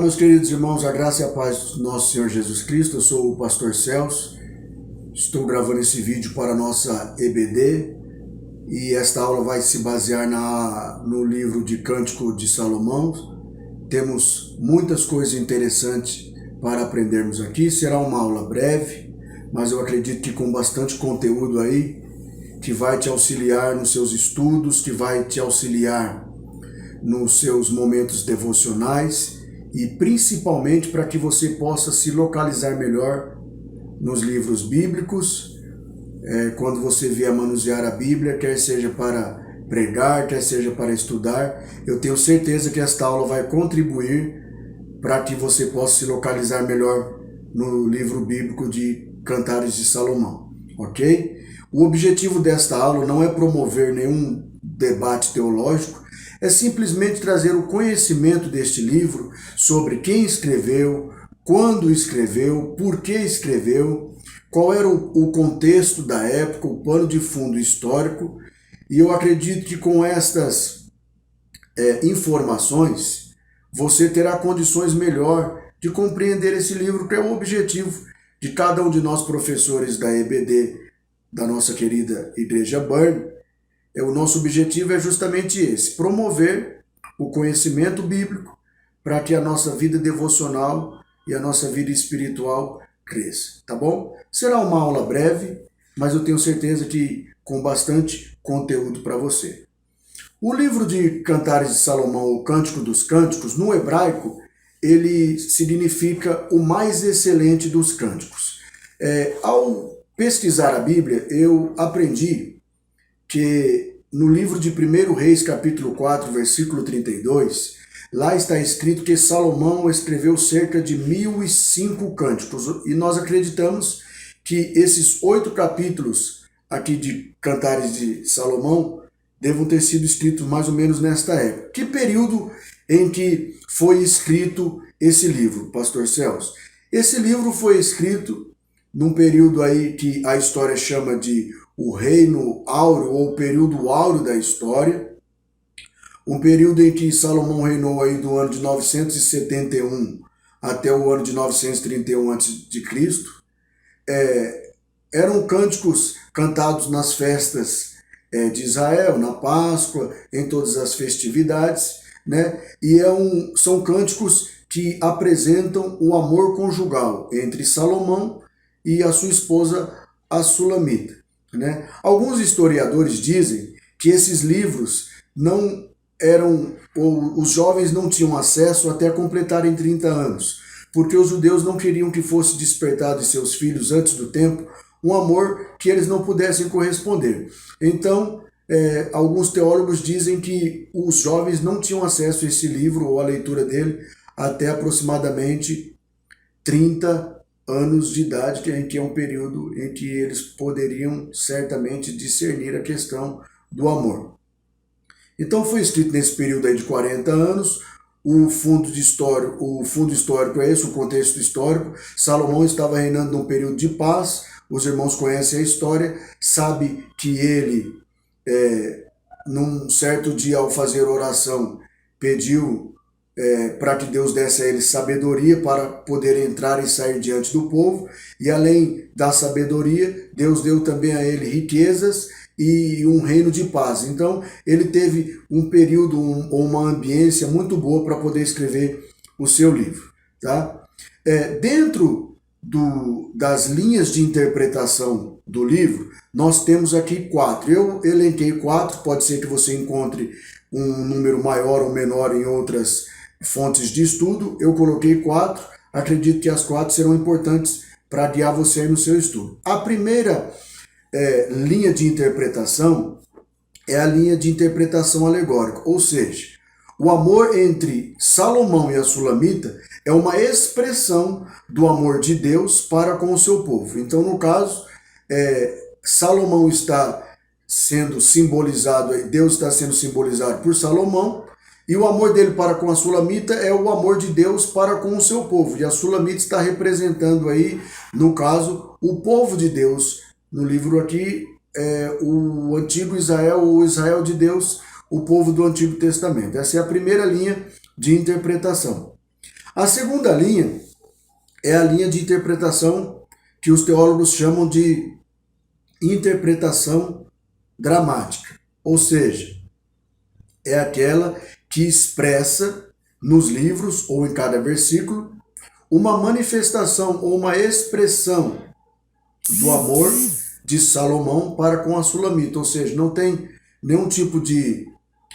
meus queridos irmãos, a graça e a paz do nosso Senhor Jesus Cristo. Eu sou o pastor Celso, estou gravando esse vídeo para a nossa EBD e esta aula vai se basear no livro de Cântico de Salomão. Temos muitas coisas interessantes para aprendermos aqui. Será uma aula breve, mas eu acredito que com bastante conteúdo aí, que vai te auxiliar nos seus estudos, que vai te auxiliar nos seus momentos devocionais e principalmente para que você possa se localizar melhor nos livros bíblicos, quando você vier manusear a Bíblia, quer seja para pregar, quer seja para estudar. Eu tenho certeza que esta aula vai contribuir para que você possa se localizar melhor no livro bíblico de Cantares de Salomão, ok? O objetivo desta aula não é promover nenhum debate teológico, é simplesmente trazer o conhecimento deste livro sobre quem escreveu, quando escreveu, por que escreveu, qual era o contexto da época, o pano de fundo histórico. E eu acredito que com estas informações você terá condições melhor de compreender esse livro, que é o objetivo de cada um de nós professores da EBD, da nossa querida Igreja Burn. O nosso objetivo é justamente esse, promover o conhecimento bíblico para que a nossa vida devocional e a nossa vida espiritual cresça, tá bom? Será uma aula breve, mas eu tenho certeza que com bastante conteúdo para você. O livro de Cantares de Salomão, o Cântico dos Cânticos, no hebraico, ele significa o mais excelente dos cânticos. Ao pesquisar a Bíblia, eu aprendi que no livro de 1 Reis, capítulo 4, versículo 32, lá está escrito que Salomão escreveu cerca de 1005 cânticos, e nós acreditamos que esses 8 capítulos aqui de Cantares de Salomão devam ter sido escritos mais ou menos nesta época. Que período em que foi escrito esse livro, pastor Celso? Esse livro foi escrito num período aí que a história chama de o Reino Áureo, ou o período áureo da história, um período em que Salomão reinou aí do ano de 971 até o ano de 931 a.C. Eram cânticos cantados nas festas de Israel, na Páscoa, em todas as festividades, né? E são cânticos que apresentam o amor conjugal entre Salomão e a sua esposa, a Sulamita, né? Alguns historiadores dizem que esses livros não eram, ou os jovens não tinham acesso até completarem 30 anos, porque os judeus não queriam que fosse despertado em seus filhos antes do tempo um amor que eles não pudessem corresponder. Então, alguns teólogos dizem que os jovens não tinham acesso a esse livro ou a leitura dele até aproximadamente 30 anos de idade, que é um período em que eles poderiam certamente discernir a questão do amor. Então foi escrito nesse período aí de 40 anos, o fundo histórico é esse, o contexto histórico. Salomão estava reinando num período de paz, os irmãos conhecem a história, sabe que ele, num certo dia ao fazer oração, pediu para que Deus desse a ele sabedoria para poder entrar e sair diante do povo, e além da sabedoria, Deus deu também a ele riquezas e um reino de paz. Então ele teve um período, uma ambiência muito boa para poder escrever o seu livro, tá? Dentro das linhas de interpretação do livro, nós temos aqui 4. Eu elenquei 4, pode ser que você encontre um número maior ou menor em outras fontes de estudo. Eu coloquei 4, acredito que as 4 serão importantes para guiar você no seu estudo. A primeira linha de interpretação é a linha de interpretação alegórica, ou seja, o amor entre Salomão e a Sulamita é uma expressão do amor de Deus para com o seu povo. Então, no caso, Salomão está sendo simbolizado, Deus está sendo simbolizado por Salomão, e o amor dele para com a Sulamita é o amor de Deus para com o seu povo. E a Sulamita está representando aí, no caso, o povo de Deus. No livro aqui, o antigo Israel, o Israel de Deus, o povo do Antigo Testamento. Essa é a primeira linha de interpretação. A segunda linha é a linha de interpretação que os teólogos chamam de interpretação dramática, ou seja, é aquela que expressa nos livros ou em cada versículo uma manifestação ou uma expressão do amor de Salomão para com a Sulamita, ou seja, não tem nenhum tipo de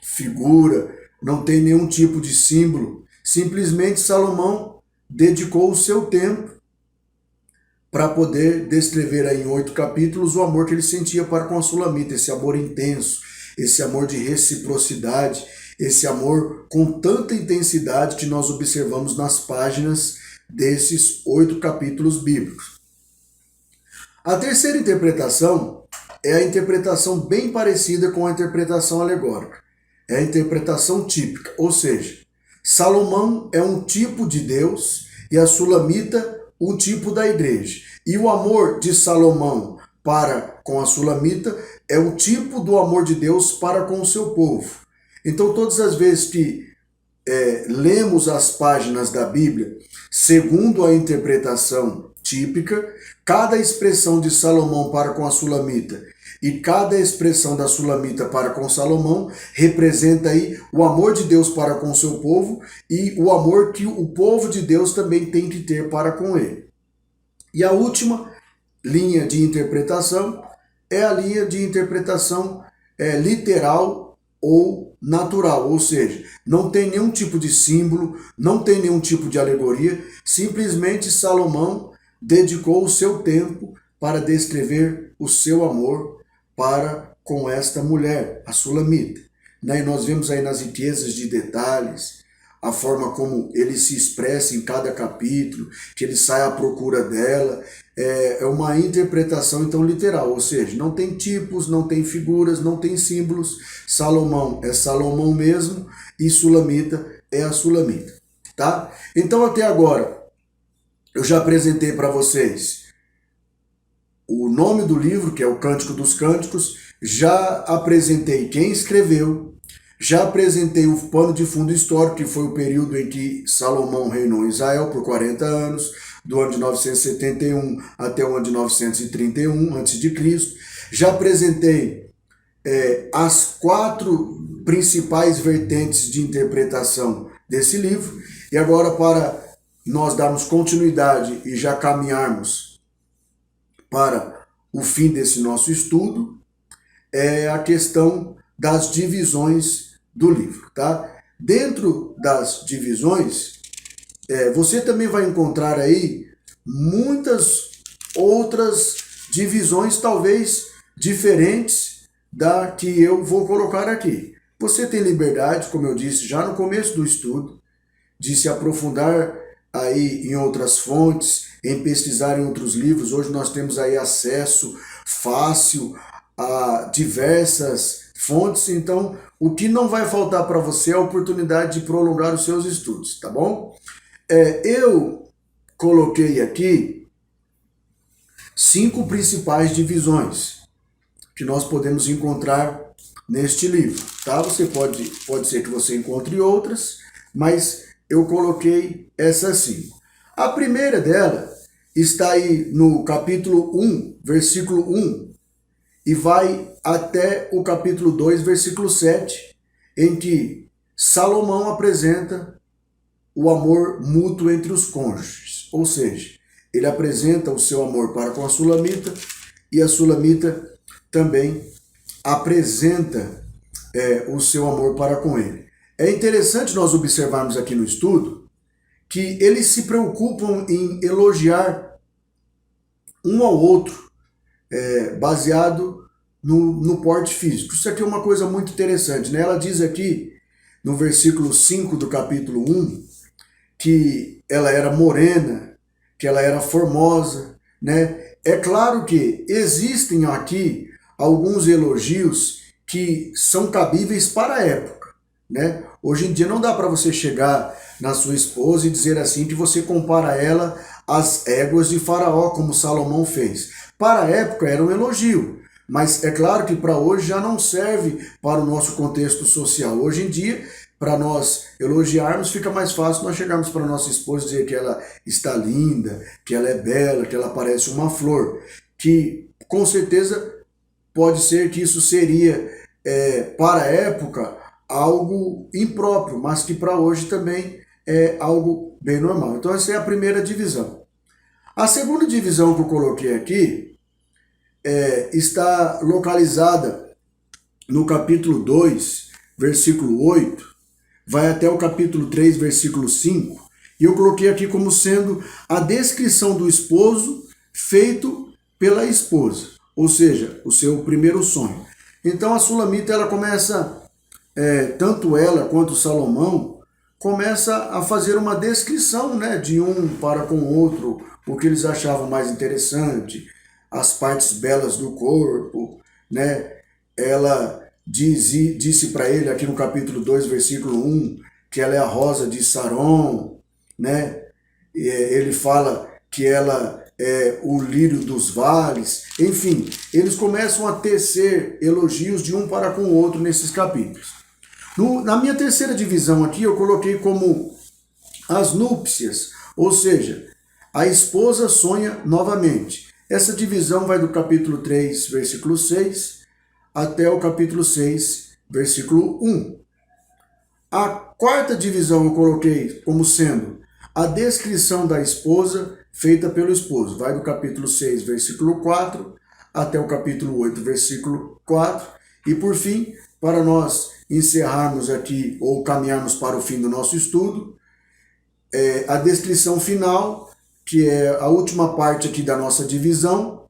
figura, não tem nenhum tipo de símbolo, simplesmente Salomão dedicou o seu tempo para poder descrever aí em 8 capítulos o amor que ele sentia para com a Sulamita, esse amor intenso, esse amor de reciprocidade, esse amor com tanta intensidade que nós observamos nas páginas desses 8 capítulos bíblicos. A terceira interpretação é a interpretação bem parecida com a interpretação alegórica. É a interpretação típica, ou seja, Salomão é um tipo de Deus e a Sulamita um tipo da igreja. E o amor de Salomão para com a Sulamita é o tipo do amor de Deus para com o seu povo. Então, todas as vezes que lemos as páginas da Bíblia segundo a interpretação típica, cada expressão de Salomão para com a Sulamita e cada expressão da Sulamita para com Salomão representa aí o amor de Deus para com o seu povo e o amor que o povo de Deus também tem que ter para com ele. E a última linha de interpretação é a linha de interpretação literal ou natural, ou seja, não tem nenhum tipo de símbolo, não tem nenhum tipo de alegoria, simplesmente Salomão dedicou o seu tempo para descrever o seu amor para com esta mulher, a Sulamita. E nós vemos aí nas riquezas de detalhes, a forma como ele se expressa em cada capítulo, que ele sai à procura dela, é uma interpretação então literal, ou seja, não tem tipos, não tem figuras, não tem símbolos, Salomão é Salomão mesmo e Sulamita é a Sulamita, tá? Então até agora eu já apresentei para vocês o nome do livro, que é o Cântico dos Cânticos, já apresentei quem escreveu, já apresentei o pano de fundo histórico, que foi o período em que Salomão reinou em Israel por 40 anos, do ano de 971 até o ano de 931 a.C. Já apresentei as 4 principais vertentes de interpretação desse livro, e agora, para nós darmos continuidade e já caminharmos para o fim desse nosso estudo, é a questão das divisões do livro, tá? Dentro das divisões, você também vai encontrar aí muitas outras divisões, talvez diferentes da que eu vou colocar aqui. Você tem liberdade, como eu disse já no começo do estudo, de se aprofundar aí em outras fontes, em pesquisar em outros livros. Hoje nós temos aí acesso fácil a diversas fontes, então o que não vai faltar para você é a oportunidade de prolongar os seus estudos, tá bom? Eu coloquei aqui 5 principais divisões que nós podemos encontrar neste livro, tá? Você pode ser que você encontre outras, mas eu coloquei essas 5. A primeira dela está aí no capítulo 1, versículo 1, e vai até o capítulo 2, versículo 7, em que Salomão apresenta o amor mútuo entre os cônjuges. Ou seja, ele apresenta o seu amor para com a Sulamita e a Sulamita também apresenta o seu amor para com ele. É interessante nós observarmos aqui no estudo que eles se preocupam em elogiar um ao outro, baseado no porte físico. Isso aqui é uma coisa muito interessante, né? Ela diz aqui, no versículo 5 do capítulo 1, que ela era morena, que ela era formosa, né? É claro que existem aqui alguns elogios que são cabíveis para a época, né? Hoje em dia não dá para você chegar na sua esposa e dizer assim que você compara ela às éguas de Faraó, como Salomão fez. Para a época era um elogio, mas é claro que para hoje já não serve para o nosso contexto social. Hoje em dia para nós elogiarmos, fica mais fácil nós chegarmos para nossa esposa e dizer que ela está linda, que ela é bela, que ela parece uma flor, que com certeza pode ser que isso seria, para a época, algo impróprio, mas que para hoje também é algo bem normal. Então essa é a primeira divisão. A segunda divisão que eu coloquei aqui está localizada no capítulo 2, versículo 8, vai até o capítulo 3, versículo 5, e eu coloquei aqui como sendo a descrição do esposo feito pela esposa, ou seja, o seu primeiro sonho. Então a Sulamita, ela começa, tanto ela quanto Salomão, começa a fazer uma descrição, né, de um para com o outro, o que eles achavam mais interessante, as partes belas do corpo, né? Ela disse para ele aqui no capítulo 2, versículo 1, que ela é a rosa de Saron, né? Ele fala que ela é o lírio dos vales. Enfim, eles começam a tecer elogios de um para com o outro nesses capítulos. Na minha terceira divisão aqui, eu coloquei como as núpcias, ou seja, a esposa sonha novamente. Essa divisão vai do capítulo 3, versículo 6, até o capítulo 6, versículo 1. A quarta divisão eu coloquei como sendo a descrição da esposa feita pelo esposo. Vai do capítulo 6, versículo 4, até o capítulo 8, versículo 4. E por fim, para nós encerrarmos aqui, ou caminharmos para o fim do nosso estudo, a descrição final, que é a última parte aqui da nossa divisão,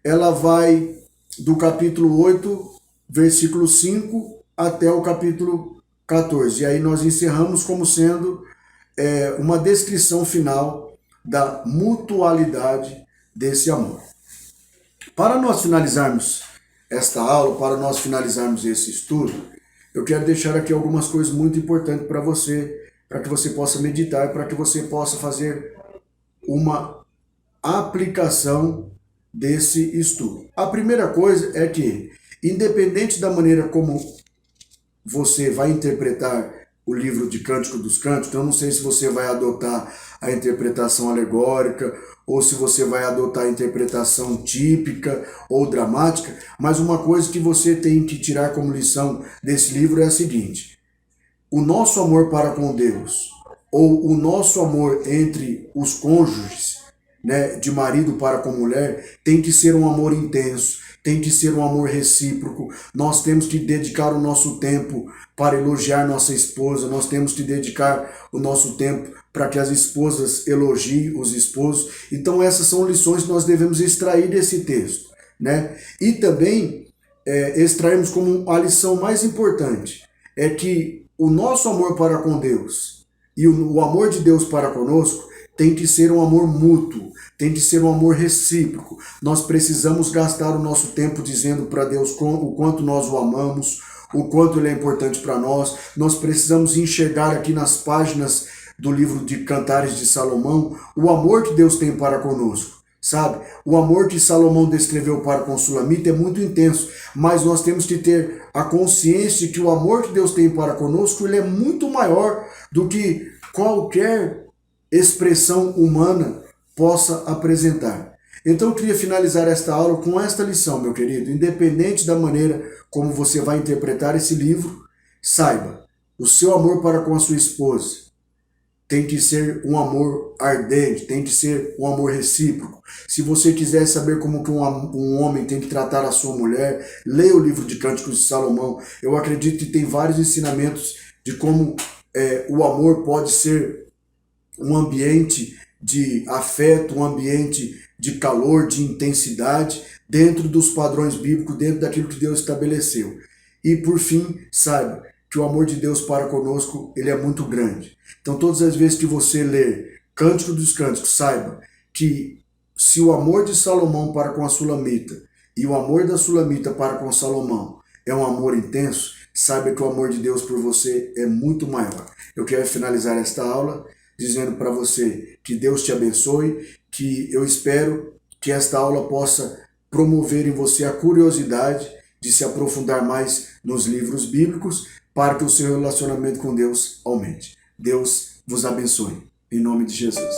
ela vai do capítulo 8, versículo 5, até o capítulo 14. E aí nós encerramos como sendo uma descrição final da mutualidade desse amor. Para nós finalizarmos esta aula, para nós finalizarmos esse estudo, eu quero deixar aqui algumas coisas muito importantes para que você possa meditar, para que você possa fazer uma aplicação desse estudo. A primeira coisa é que, independente da maneira como você vai interpretar o livro de Cântico dos Cânticos, então eu não sei se você vai adotar a interpretação alegórica ou se você vai adotar a interpretação típica ou dramática, mas uma coisa que você tem que tirar como lição desse livro é a seguinte: o nosso amor para com Deus, ou o nosso amor entre os cônjuges, né, de marido para com mulher, tem que ser um amor intenso, tem que ser um amor recíproco. Nós temos que dedicar o nosso tempo para elogiar nossa esposa, nós temos que dedicar o nosso tempo para que as esposas elogiem os esposos. Então essas são lições que nós devemos extrair desse texto, né? E também extrairmos como a lição mais importante, é que o nosso amor para com Deus e o amor de Deus para conosco tem que ser um amor mútuo, tem que ser um amor recíproco. Nós precisamos gastar o nosso tempo dizendo para Deus o quanto nós o amamos, o quanto ele é importante para nós. Nós precisamos enxergar aqui nas páginas do livro de Cantares de Salomão o amor que Deus tem para conosco. Sabe? O amor que Salomão descreveu para com Sulamita é muito intenso, mas nós temos que ter a consciência de que o amor que Deus tem para conosco, ele é muito maior do que qualquer expressão humana possa apresentar. Então eu queria finalizar esta aula com esta lição, meu querido. Independente da maneira como você vai interpretar esse livro, saiba, o seu amor para com a sua esposa tem que ser um amor ardente, tem que ser um amor recíproco. Se você quiser saber como que um homem tem que tratar a sua mulher, leia o livro de Cânticos de Salomão. Eu acredito que tem vários ensinamentos de como o amor pode ser um ambiente de afeto, um ambiente de calor, de intensidade, dentro dos padrões bíblicos, dentro daquilo que Deus estabeleceu. E por fim, saiba que o amor de Deus para conosco, ele é muito grande. Então todas as vezes que você ler Cântico dos Cânticos, saiba que se o amor de Salomão para com a Sulamita e o amor da Sulamita para com Salomão é um amor intenso, saiba que o amor de Deus por você é muito maior. Eu quero finalizar esta aula dizendo para você que Deus te abençoe, que eu espero que esta aula possa promover em você a curiosidade de se aprofundar mais nos livros bíblicos para que o seu relacionamento com Deus aumente. Deus vos abençoe. Em nome de Jesus.